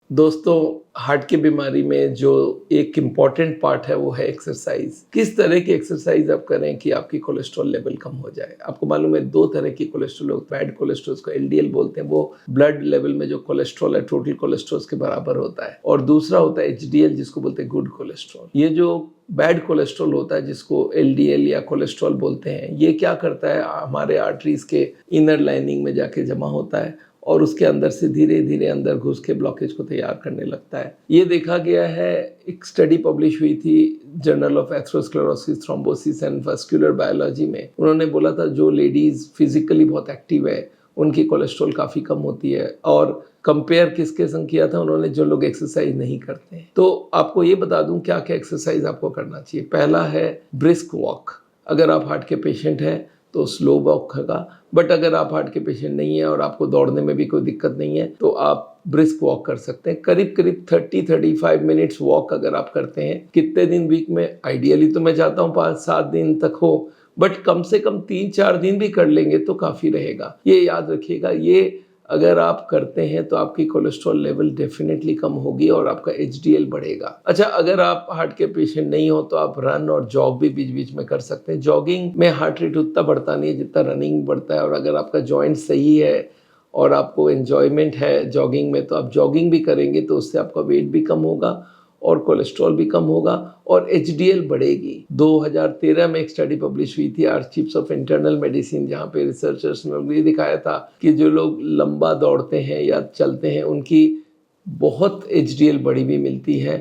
दोस्तों, हार्ट की बीमारी में जो एक इम्पॉर्टेंट पार्ट है वो है एक्सरसाइज। किस तरह की एक्सरसाइज आप करें कि आपकी कोलेस्ट्रॉल लेवल कम हो जाए। आपको मालूम है 2 तरह की कोलेस्ट्रॉल होता है। बैड कोलेस्ट्रॉल को एलडीएल बोलते हैं, वो ब्लड लेवल में जो कोलेस्ट्रॉल है टोटल कोलेस्ट्रॉल के बराबर होता है, और दूसरा होता है एचडीएल जिसको बोलते हैं गुड कोलेस्ट्रॉल। ये जो बैड कोलेस्ट्रॉल होता है जिसको एलडीएल या कोलेस्ट्रॉल बोलते हैं, ये क्या करता है, हमारे आर्टरीज के इनर लाइनिंग में जाके जमा होता है और उसके अंदर से धीरे धीरे अंदर घुस के ब्लॉकेज को तैयार करने लगता है। ये देखा गया है, एक स्टडी पब्लिश हुई थी journal of atherosclerosis, thrombosis and vascular biology में। उन्होंने बोला था जो लेडीज फिजिकली बहुत एक्टिव है उनकी कोलेस्ट्रॉल काफ़ी कम होती है, और कंपेयर किसके संग किया था उन्होंने, जो लोग एक्सरसाइज नहीं करते हैं। तो आपको ये बता दूं क्या क्या एक्सरसाइज आपको करना चाहिए। पहला है ब्रिस्क वॉक। अगर आप हार्ट के पेशेंट हैं तो स्लो वॉक होगा, बट अगर आप हार्ट के पेशेंट नहीं है और आपको दौड़ने में भी कोई दिक्कत नहीं है तो आप ब्रिस्क वॉक कर सकते हैं। करीब करीब 30-35 मिनट्स वॉक अगर आप करते हैं, कितने दिन वीक में, आइडियली तो मैं चाहता हूँ 5-7 दिन तक हो, बट कम से कम 3-4 दिन भी कर लेंगे तो काफ़ी रहेगा। ये याद रखिएगा, ये अगर आप करते हैं तो आपकी कोलेस्ट्रॉल लेवल डेफिनेटली कम होगी और आपका एचडीएल बढ़ेगा। अच्छा, अगर आप हार्ट के पेशेंट नहीं हो तो आप रन और जॉग भी बीच बीच में कर सकते हैं। जॉगिंग में हार्ट रेट उतना बढ़ता नहीं है जितना रनिंग बढ़ता है, और अगर आपका जॉइंट सही है और आपको एन्जॉयमेंट है जॉगिंग में तो आप जॉगिंग भी करेंगे तो उससे आपका वेट भी कम होगा और कोलेस्ट्रॉल भी कम होगा और एचडीएल बढ़ेगी। 2013 में एक स्टडी पब्लिश हुई थी आर्चीव्स ऑफ इंटरनल मेडिसिन, जहाँ पे रिसर्चर्स ने ये दिखाया था कि जो लोग लंबा दौड़ते हैं या चलते हैं उनकी बहुत एचडीएल बढ़ी भी मिलती है,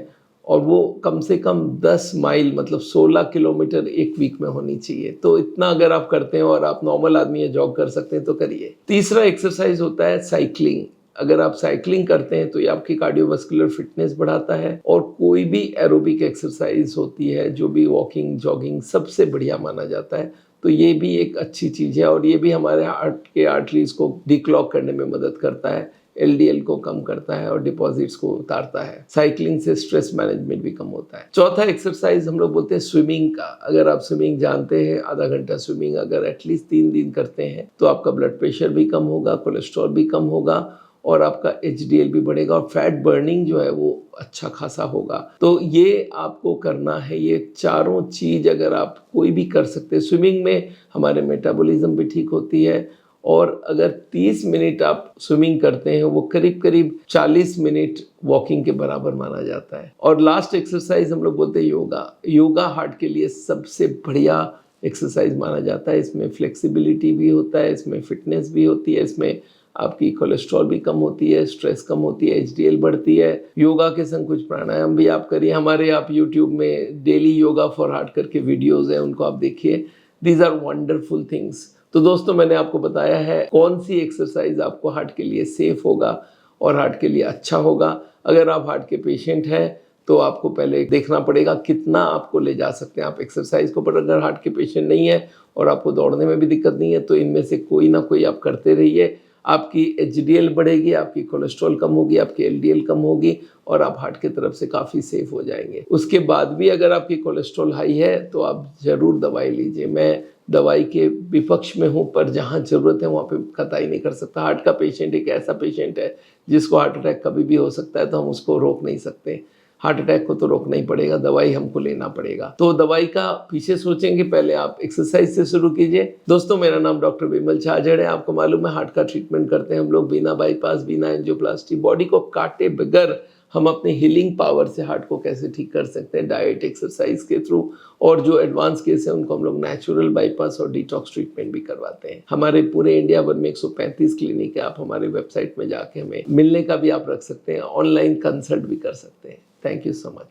और वो कम से कम 10 माइल मतलब 16 किलोमीटर एक वीक में होनी चाहिए। तो इतना अगर आप करते हैं और आप नॉर्मल आदमी है जॉग कर सकते हैं तो करिए। तीसरा एक्सरसाइज होता है साइकिलिंग। अगर आप साइकिलिंग करते हैं तो ये आपकी कार्डियोवास्कुलर फिटनेस बढ़ाता है, और कोई भी एरोबिक एक्सरसाइज होती है, जो भी वॉकिंग जॉगिंग सबसे बढ़िया माना जाता है, तो ये भी एक अच्छी चीज़ है और ये भी हमारे हार्ट के आर्टरीज को डिक्लॉग करने में मदद करता है, एलडीएल को कम करता है और डिपॉजिट्स को उतारता है। साइकिलिंग से स्ट्रेस मैनेजमेंट भी कम होता है। चौथा एक्सरसाइज हम लोग बोलते हैं स्विमिंग का। अगर आप स्विमिंग जानते हैं, आधा घंटा स्विमिंग अगर एटलीस्ट 3 दिन करते हैं तो आपका ब्लड प्रेशर भी कम होगा, कोलेस्ट्रॉल भी कम होगा और आपका एचडीएल भी बढ़ेगा और फैट बर्निंग जो है वो अच्छा खासा होगा। तो ये आपको करना है। ये चारों चीज़ अगर आप कोई भी कर सकते हैं। स्विमिंग में हमारे मेटाबॉलिज्म भी ठीक होती है, और अगर 30 मिनट आप स्विमिंग करते हैं वो करीब करीब 40 मिनट वॉकिंग के बराबर माना जाता है। और लास्ट एक्सरसाइज हम लोग बोलते हैं योगा। योगा हार्ट के लिए सबसे बढ़िया एक्सरसाइज माना जाता है। इसमें फ्लेक्सिबिलिटी भी होता है, इसमें फिटनेस भी होती है, इसमें आपकी कोलेस्ट्रॉल भी कम होती है, स्ट्रेस कम होती है, एचडीएल बढ़ती है। योगा के संग कुछ प्राणायाम भी आप करिए। हमारे आप यूट्यूब में डेली योगा फॉर हार्ट करके वीडियोज़ हैं, उनको आप देखिए। These are wonderful things. तो दोस्तों, मैंने आपको बताया है कौन सी एक्सरसाइज आपको हार्ट के लिए सेफ होगा और हार्ट के लिए अच्छा होगा। अगर आप हार्ट के पेशेंट हैं तो आपको पहले देखना पड़ेगा कितना आपको ले जा सकते हैं आप एक्सरसाइज को, पर अगर हार्ट के पेशेंट नहीं है और आपको दौड़ने में भी दिक्कत नहीं है तो इनमें से कोई ना कोई आप करते रहिए। आपकी एचडीएल बढ़ेगी, आपकी कोलेस्ट्रॉल कम होगी, आपकी एलडीएल कम होगी और आप हार्ट की तरफ से काफ़ी सेफ हो जाएंगे। उसके बाद भी अगर आपकी कोलेस्ट्रॉल हाई है तो आप ज़रूर दवाई लीजिए। मैं दवाई के विपक्ष में हूँ, पर जहाँ ज़रूरत है वहाँ पे कतई नहीं कर सकता। हार्ट का पेशेंट एक ऐसा पेशेंट है जिसको हार्ट अटैक कभी भी हो सकता है, तो हम उसको रोक नहीं सकते। हार्ट अटैक को तो रोकना ही पड़ेगा, दवाई हमको लेना पड़ेगा। तो दवाई का पीछे सोचेंगे, पहले आप एक्सरसाइज से शुरू कीजिए। दोस्तों, मेरा नाम डॉक्टर विमल छाजड़ है। आपको मालूम है हार्ट का ट्रीटमेंट करते हैं हम लोग बिना बाईपास, बिना एंजियोप्लास्टी, बॉडी को काटे बगैर हम अपने हीलिंग पावर से हार्ट को कैसे ठीक कर सकते हैं, डाइट एक्सरसाइज के थ्रू। और जो एडवांस केस है उनको हम लोग नेचुरल बाईपास और डिटॉक्स ट्रीटमेंट भी करवाते हैं। हमारे पूरे इंडिया भर में 135 क्लिनिक है। आप हमारे वेबसाइट में जाके हमें मिलने का भी आप रख सकते हैं, ऑनलाइन कंसल्ट भी कर सकते हैं। Thank you so much.